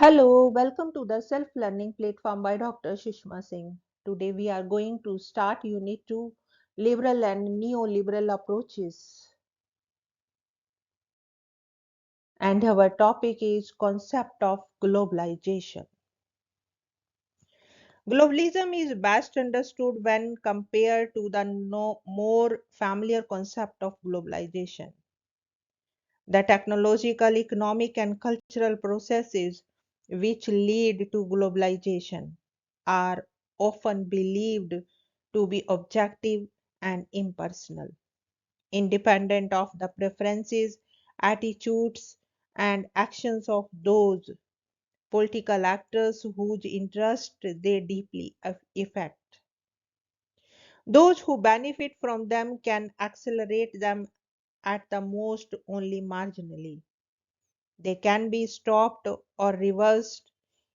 Hello, welcome to the self-learning platform by Dr. Sushma Singh. Today we are going to start Unit 2, Liberal and Neoliberal Approaches. And our topic is Concept of Globalization. Globalism is best understood when compared to the more familiar concept of globalization. The technological, economic, and cultural processes which lead to globalization are often believed to be objective and impersonal, independent of the preferences, attitudes, and actions of those political actors whose interest they deeply affect. Those who benefit from them can accelerate them at the most only marginally. They can be stopped or reversed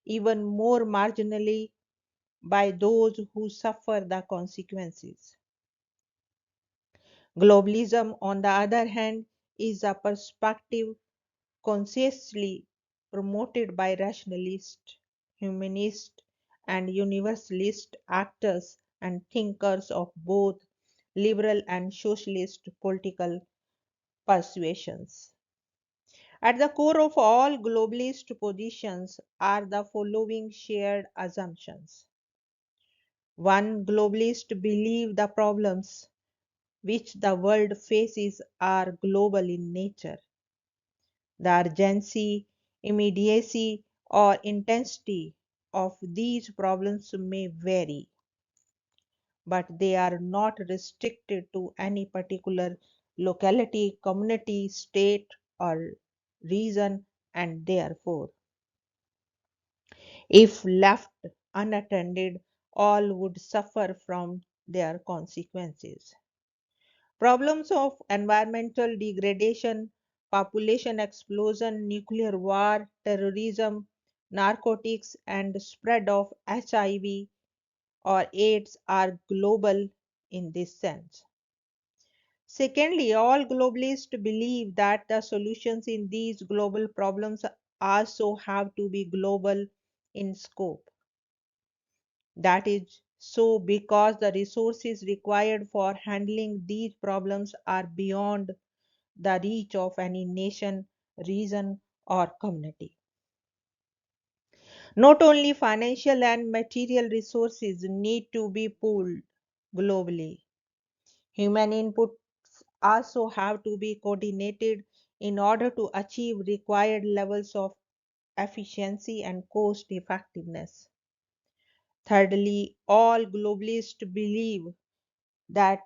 even more marginally by those who suffer the consequences. Globalism, on the other hand, is a perspective consciously promoted by rationalist, humanist, and universalist actors and thinkers of both liberal and socialist political persuasions. At the core of all globalist positions are the following shared assumptions. One, globalists believe the problems which the world faces are global in nature. The urgency, immediacy, or intensity of these problems may vary, but they are not restricted to any particular locality, community, state, or region, and therefore, if left unattended, all would suffer from their consequences. Problems of environmental degradation, population explosion, nuclear war, terrorism, narcotics, and spread of HIV or AIDS are global in this sense. Secondly, all globalists believe that the solutions in these global problems also have to be global in scope. That is so because the resources required for handling these problems are beyond the reach of any nation, region, or community. Not only financial and material resources need to be pooled globally, human inputs also have to be coordinated in order to achieve required levels of efficiency and cost effectiveness. Thirdly, all globalists believe that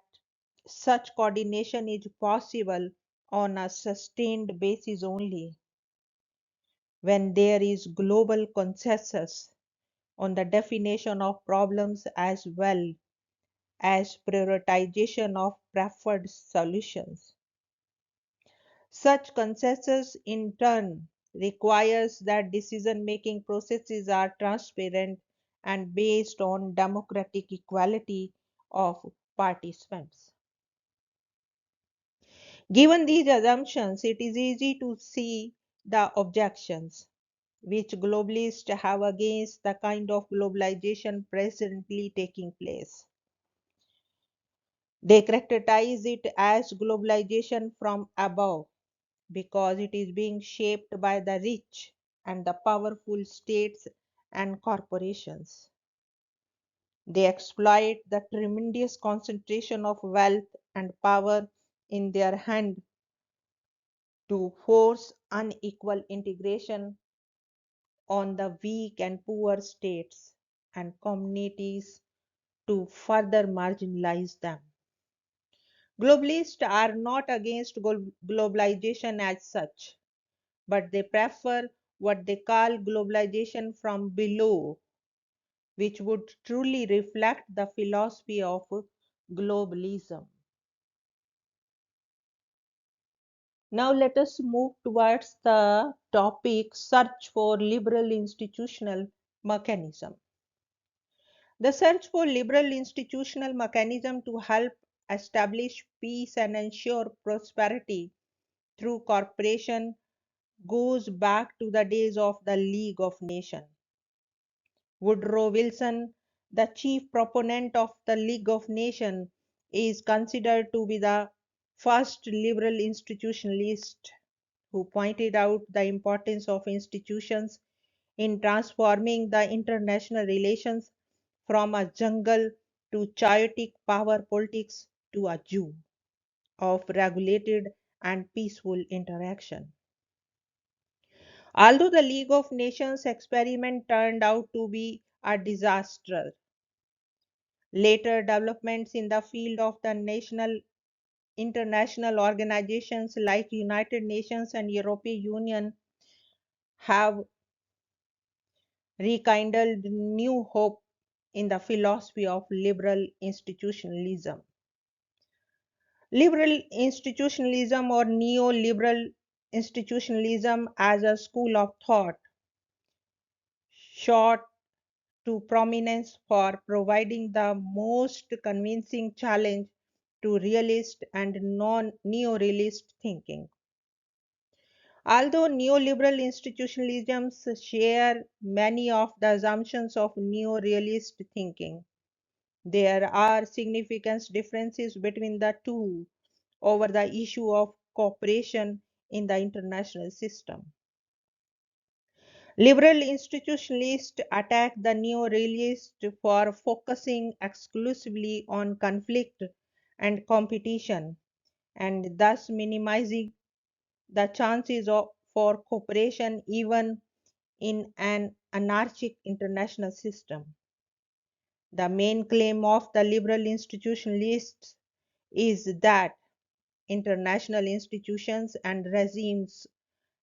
such coordination is possible on a sustained basis only when there is global consensus on the definition of problems as well as prioritization of preferred solutions. Such consensus in turn requires that decision-making processes are transparent and based on democratic equality of participants. Given these assumptions, it is easy to see the objections which globalists have against the kind of globalization presently taking place. They characterize it as globalization from above because it is being shaped by the rich and the powerful states and corporations. They exploit the tremendous concentration of wealth and power in their hand to force unequal integration on the weak and poor states and communities to further marginalize them. Globalists are not against globalization as such, but they prefer what they call globalization from below, which would truly reflect the philosophy of globalism. Now let us move towards the topic search for liberal institutional mechanism. The search for liberal institutional mechanism to help establish peace and ensure prosperity through cooperation goes back to the days of the League of Nations. Woodrow Wilson, the chief proponent of the League of Nations, is considered to be the first liberal institutionalist who pointed out the importance of institutions in transforming the international relations from a jungle to chaotic power politics to a zoo of regulated and peaceful interaction. Although the League of Nations experiment turned out to be a disaster, later developments in the field of the national international organizations like United Nations and European Union have rekindled new hope in the philosophy of liberal institutionalism. Liberal institutionalism or neoliberal institutionalism as a school of thought shot to prominence for providing the most convincing challenge to realist and non-neorealist thinking. Although neoliberal institutionalisms share many of the assumptions of neorealist thinking, there are significant differences between the two over the issue of cooperation in the international system. Liberal institutionalists attack the neo-realists for focusing exclusively on conflict and competition and thus minimizing the chances for cooperation even in an anarchic international system. The main claim of the liberal institutionalists is that international institutions and regimes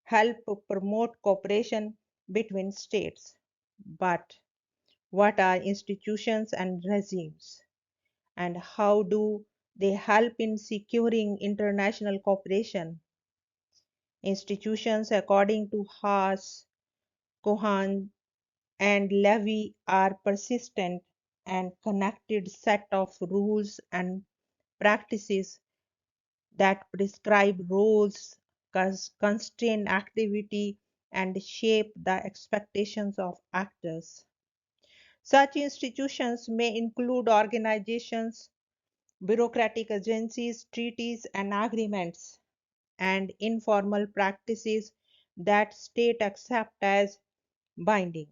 help promote cooperation between states. But what are institutions and regimes? And how do they help in securing international cooperation? Institutions, according to Haas, Cohen, and Levy, are persistent and connected set of rules and practices that prescribe roles, constrain activity, and shape the expectations of actors. Such institutions may include organizations, bureaucratic agencies, treaties, and agreements, and informal practices that state accept as binding.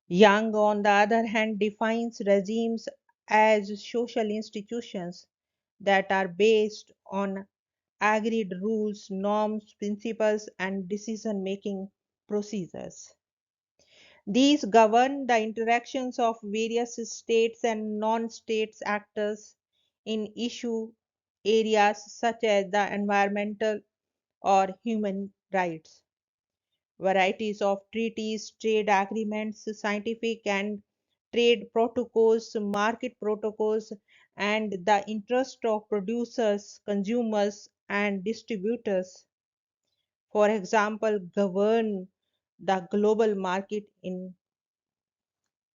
Young, on the other hand, defines regimes as social institutions that are based on agreed rules, norms, principles, and decision making procedures. These govern the interactions of various states and non states actors in issue areas such as the environmental or human rights. Varieties of treaties, trade agreements, scientific and trade protocols, market protocols, and the interest of producers, consumers, and distributors, for example, govern the global market in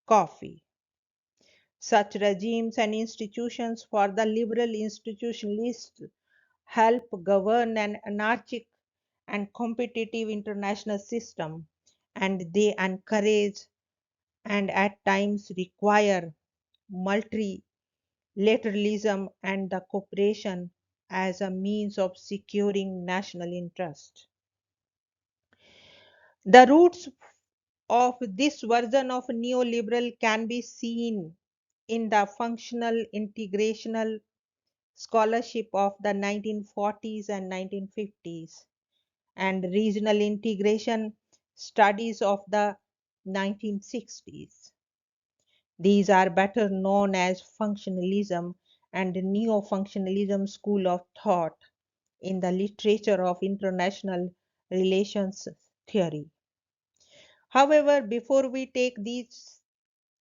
coffee. Such regimes and institutions for the liberal institutionalists help govern an anarchic and competitive international system, and they encourage and at times require multilateralism and the cooperation as a means of securing national interest. The roots of this version of neoliberal can be seen in the functional integrational scholarship of the 1940s and 1950s and regional integration studies of the 1960s. These are better known as functionalism and neo-functionalism school of thought in the literature of international relations theory. However, before we take these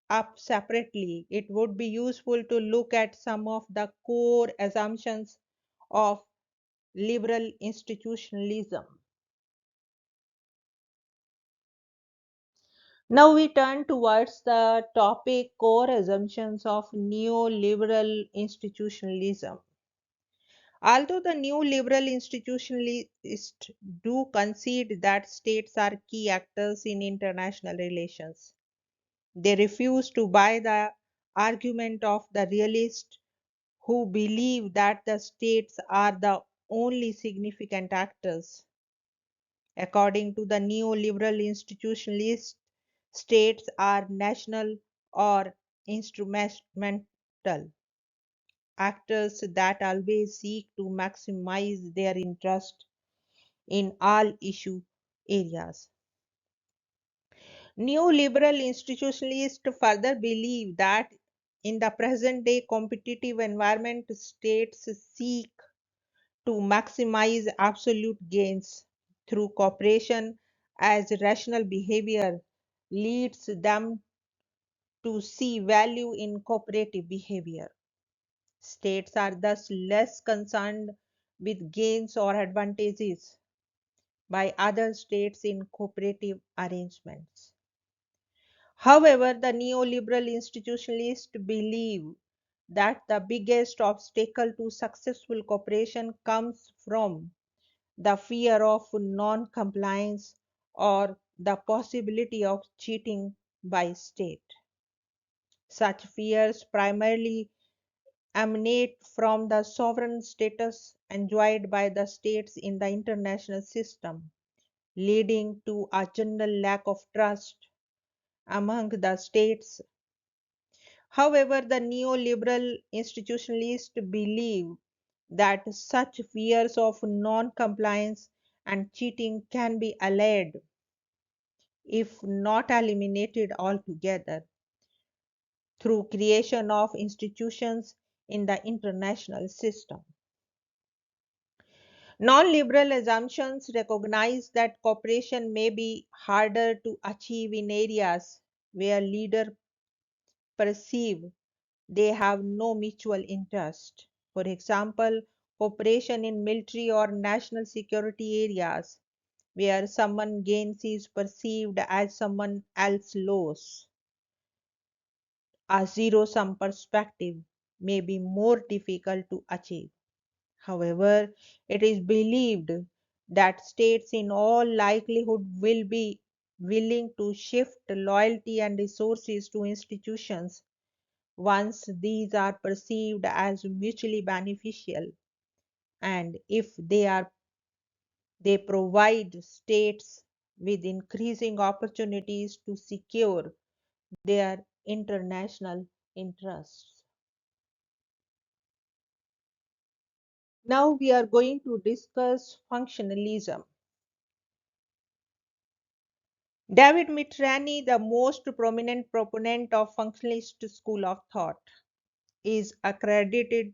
up separately, it would be useful to look at some of the core assumptions of liberal institutionalism. Now we turn towards the topic core assumptions of neoliberal institutionalism. Although the new liberal institutionalists do concede that states are key actors in international relations, they refuse to buy the argument of the realists who believe that the states are the only significant actors. According to the neoliberal institutionalists, states are national or instrumental actors that always seek to maximize their interest in all issue areas. Neoliberal institutionalists further believe that in the present day competitive environment, states seek to maximize absolute gains through cooperation as rational behavior leads them to see value in cooperative behavior. States are thus less concerned with gains or advantages by other states in cooperative arrangements. However, the neoliberal institutionalists believe that the biggest obstacle to successful cooperation comes from the fear of non compliance or the possibility of cheating by state. Such fears primarily emanate from the sovereign status enjoyed by the states in the international system, leading to a general lack of trust among the states. However, the neoliberal institutionalists believe that such fears of non compliance and cheating can be allayed, if not eliminated altogether, through creation of institutions in the international system. Non-liberal assumptions recognize that cooperation may be harder to achieve in areas where leaders perceive they have no mutual interest. For example, cooperation in military or national security areas where someone gains is perceived as someone else loss. A zero-sum perspective may be more difficult to achieve. However, it is believed that states in all likelihood will be willing to shift loyalty and resources to institutions once these are perceived as mutually beneficial, and if they provide states with increasing opportunities to secure their international interests. Now we are going to discuss functionalism. David Mitrani, the most prominent proponent of functionalist school of thought, is accredited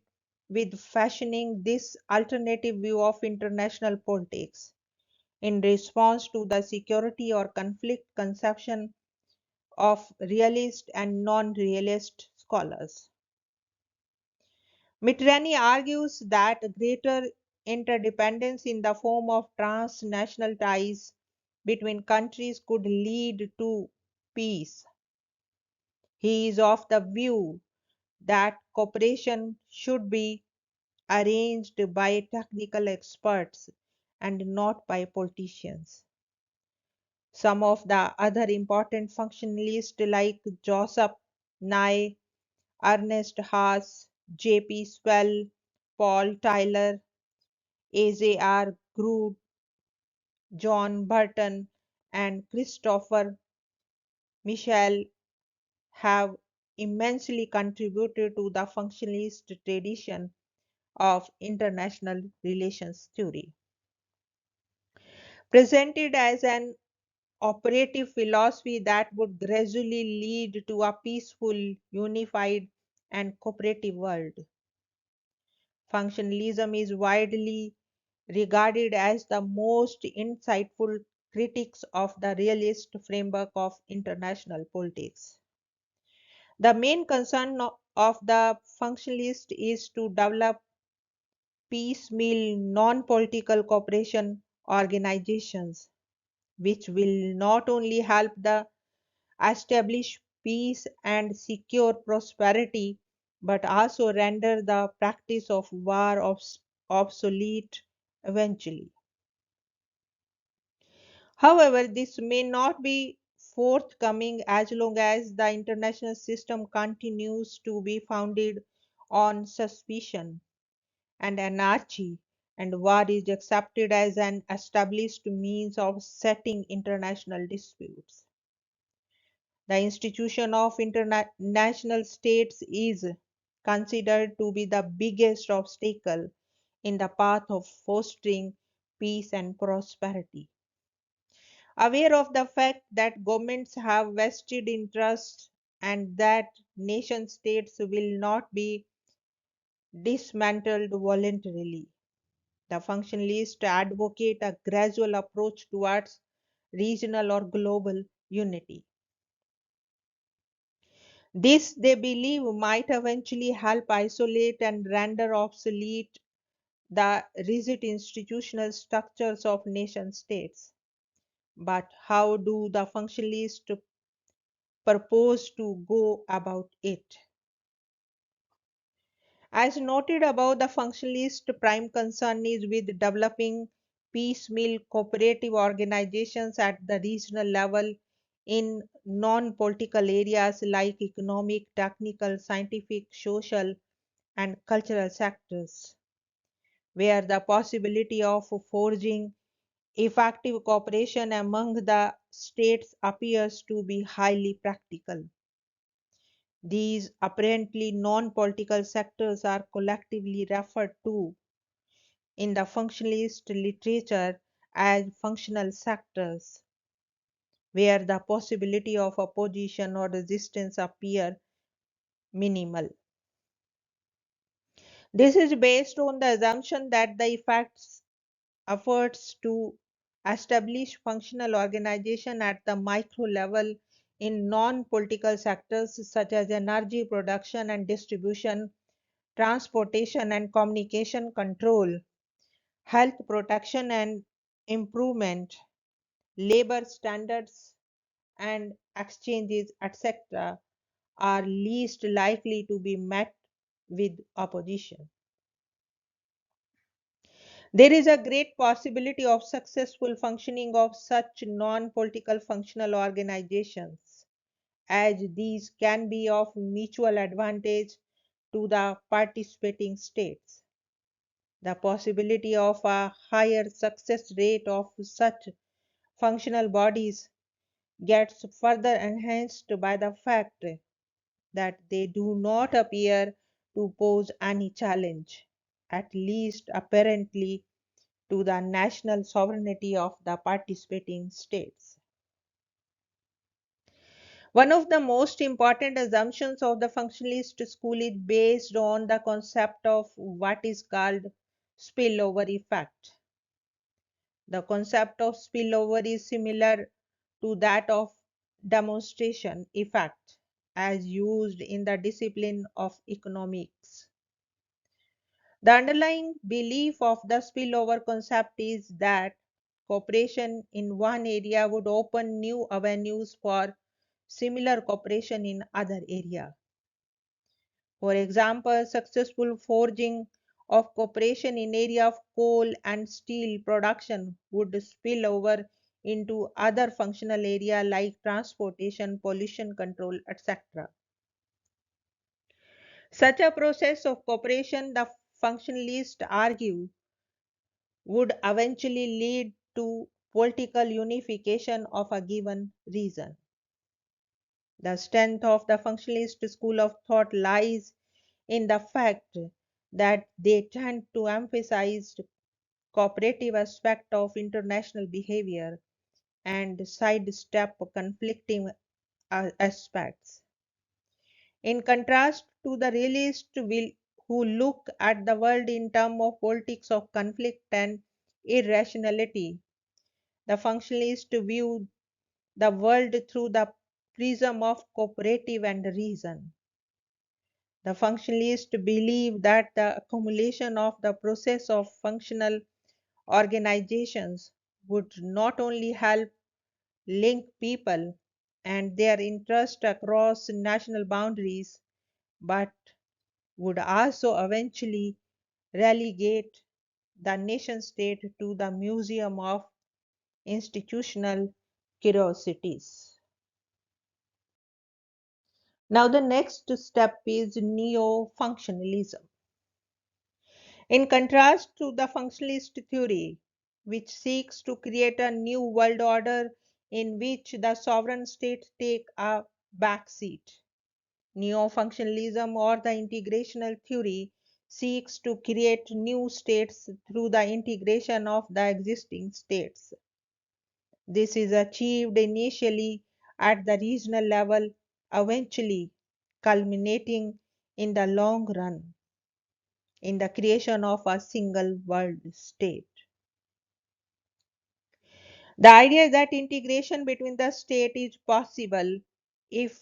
with fashioning this alternative view of international politics in response to the security or conflict conception of realist and non-realist scholars. Mitrani argues that greater interdependence in the form of transnational ties between countries could lead to peace. He is of the view that cooperation should be arranged by technical experts and not by politicians. Some of the other important functionalists like Joseph Nye, Ernest Haas, J.P. Swell, Paul Tyler, A.J.R. Groot, John Burton, and Christopher Michel have immensely contributed to the functionalist tradition of international relations theory. Presented as an operative philosophy that would gradually lead to a peaceful, unified, and cooperative world, functionalism is widely regarded as the most insightful critics of the realist framework of international politics. The main concern of the functionalist is to develop piecemeal non-political cooperation organizations, which will not only help the establish peace and secure prosperity, but also render the practice of war obsolete eventually. However, this may not be forthcoming as long as the international system continues to be founded on suspicion and anarchy, and war is accepted as an established means of settling international disputes. The institution of international states is considered to be the biggest obstacle in the path of fostering peace and prosperity. Aware of the fact that governments have vested interests and that nation states will not be dismantled voluntarily, the functionalists advocate a gradual approach towards regional or global unity. This, they believe, might eventually help isolate and render obsolete the rigid institutional structures of nation states. But how do the functionalists propose to go about it? As noted above, the functionalist prime concern is with developing piecemeal cooperative organizations at the regional level in non political areas like economic, technical, scientific, social, and cultural sectors, where the possibility of forging effective cooperation among the states appears to be highly practical. These apparently non political sectors are collectively referred to in the functionalist literature as functional sectors, where the possibility of opposition or resistance appear minimal. This is based on the assumption that the effects efforts to establish functional organization at the micro level in non-political sectors such as energy production and distribution, transportation and communication control, health protection and improvement, labor standards and exchanges, etc., are least likely to be met with opposition. There is a great possibility of successful functioning of such non political functional organizations, as these can be of mutual advantage to the participating states. The possibility of a higher success rate of such functional bodies gets further enhanced by the fact that they do not appear to pose any challenge, at least apparently, to the national sovereignty of the participating states. One of the most important assumptions of the functionalist school is based on the concept of what is called spillover effect. The concept of spillover is similar to that of demonstration effect as used in the discipline of economics. The underlying belief of the spillover concept is that cooperation in one area would open new avenues for similar cooperation in other area. For example, successful forging of cooperation in area of coal and steel production would spill over into other functional area like transportation, pollution control, etc. Such a process of cooperation, the functionalists argue, would eventually lead to political unification of a given region. The strength of the functionalist school of thought lies in the fact that they tend to emphasize cooperative aspect of international behavior and sidestep conflicting aspects. In contrast to the realists who look at the world in terms of politics of conflict and irrationality, the functionalists view the world through the prism of cooperative and reason. The functionalists believe that the accumulation of the process of functional organizations would not only help link people and their interests across national boundaries, but would also eventually relegate the nation state to the museum of institutional curiosities. Now, the next step is neo functionalism. In contrast to the functionalist theory, which seeks to create a new world order in which the sovereign states take a backseat, neo-functionalism or the integrational theory seeks to create new states through the integration of the existing states. This is achieved initially at the regional level, eventually culminating in the long run in the creation of a single world state. The idea that integration between the state is possible if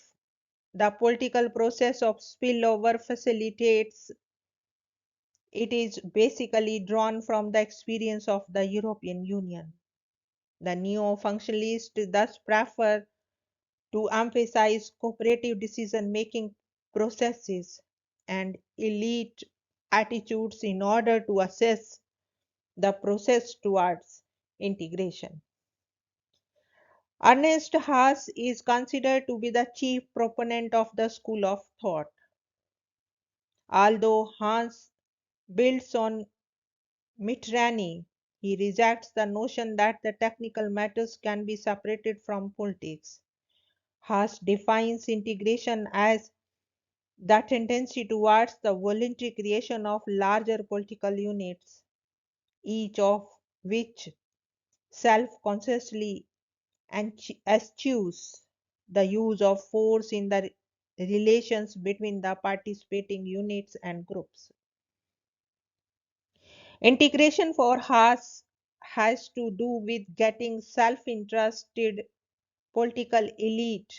the political process of spillover facilitates it is basically drawn from the experience of the European Union. The neo-functionalists thus prefer to emphasize cooperative decision-making processes and elite attitudes in order to assess the process towards integration. Ernest Haas is considered to be the chief proponent of the school of thought. Although Haas builds on Mitrani, he rejects the notion that the technical matters can be separated from politics. Haas defines integration as the tendency towards the voluntary creation of larger political units, each of which self-consciously eschews the use of force in the relations between the participating units and groups. Integration for Haas has to do with getting self-interested political elite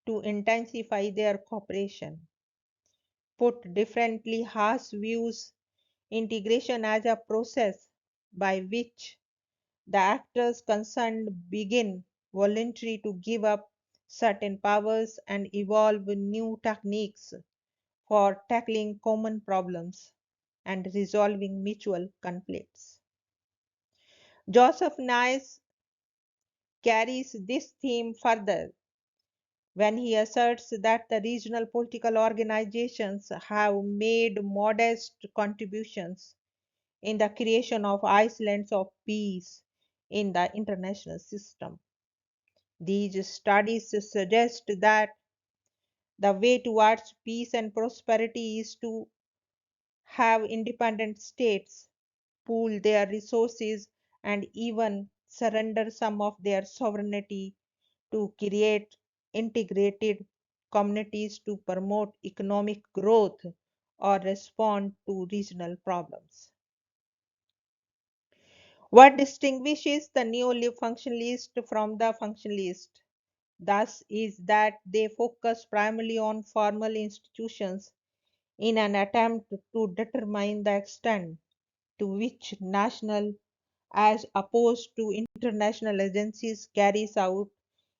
to intensify their cooperation. Put differently, Haas views integration as a process by which the actors concerned begin voluntarily to give up certain powers and evolve new techniques for tackling common problems and resolving mutual conflicts. Joseph Nye carries this theme further when he asserts that the regional political organizations have made modest contributions in the creation of islands of peace in the international system. These studies suggest that the way towards peace and prosperity is to have independent states pool their resources and even surrender some of their sovereignty to create integrated communities to promote economic growth or respond to regional problems. What distinguishes the neo-functionalist from the functionalist, thus, is that they focus primarily on formal institutions in an attempt to determine the extent to which national as opposed to international agencies carries out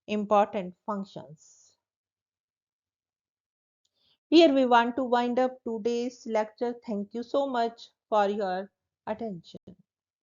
important functions. Here we want to wind up today's lecture. Thank you so much for your attention.